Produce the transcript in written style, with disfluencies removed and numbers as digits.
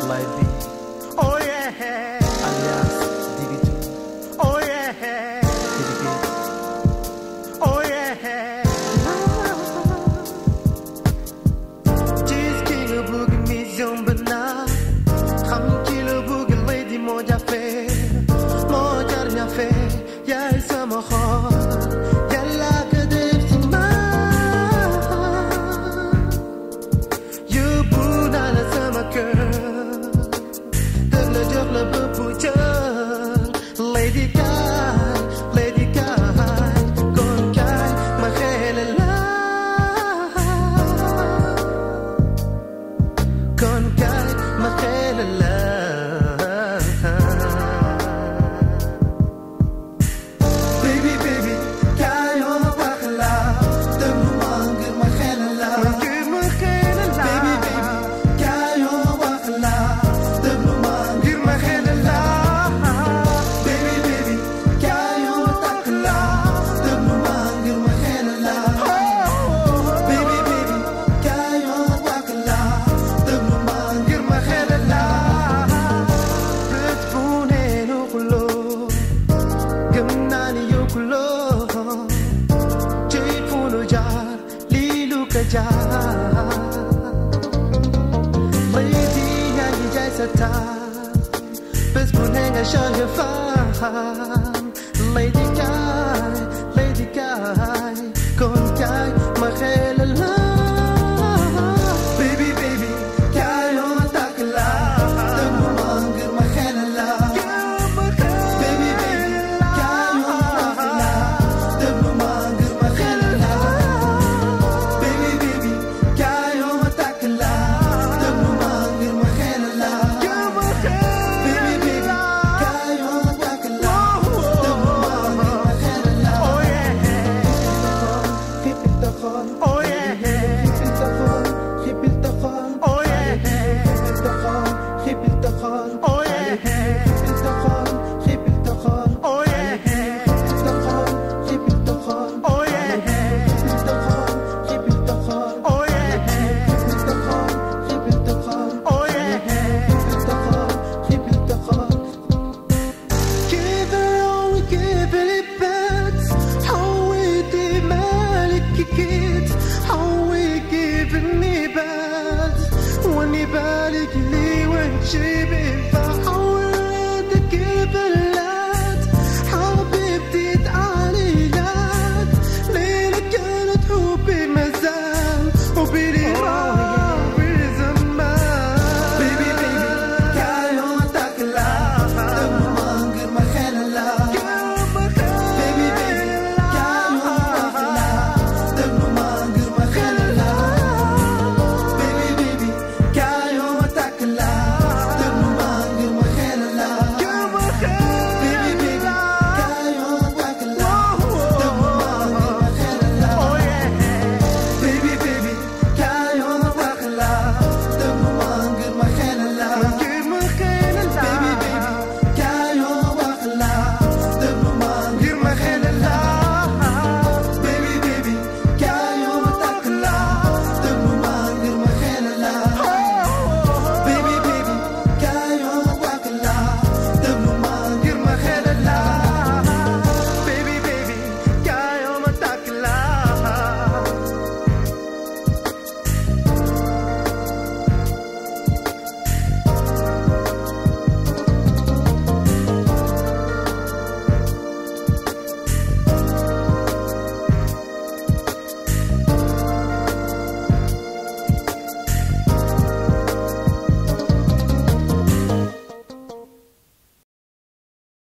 Lady. Oh yeah. Alias Digitu. Oh yeah. Oh yeah. Just king of boogie me zombana. Ham kilo boogie lady moja fe. Moja nya fe. Ya sama heart. Yalla kadef sima. You buna la sama girl. Le bepuja Lady Guy, Lady Guy, con Guy, ma khelala, con Guy, ma khelala. Baby, baby, Guy on the bakla, the mangir ma khelala, mangir ma khelala. Baby, baby, Guy on the bakla, the mangir ma khelala. Baby, baby, Guy on the bakla, the mangir ma khelala. Baby, baby, Guy on the bakla, the mangir ma khelala. Betfune no kulo, gamnani yo kulo. Jayfunu jar, lilu kajar. Lady yani jay sata, betfune nga shage fan. Lady Guy, con Guy, ma khelala. Baby, baby, Guy on the takla, the mangir ma khelala. Baby, baby, Guy on the takla, the mangir ma khelala. Baby, baby, Guy on the takla, the mangir ma khelala. Baby, baby, Guy on the takla, the mangir ma khelala. Oh yeah. Keep it the fun. Oh yeah. Keep it the fun. Keep it the fun. Oh yeah. Keep it the fun. Keep it the fun. Oh yeah. Keep it the fun. Keep it the fun. Oh yeah. Keep it the fun. Keep it the fun. Oh yeah. Keep it the fun. Keep it the fun. Oh yeah. Keep it the fun. Keep it the fun. Oh yeah. Keep it the fun. Keep it the fun. Give it all, give it back. How we did Malik kids, how we giving me back. When you Malik, when she be back.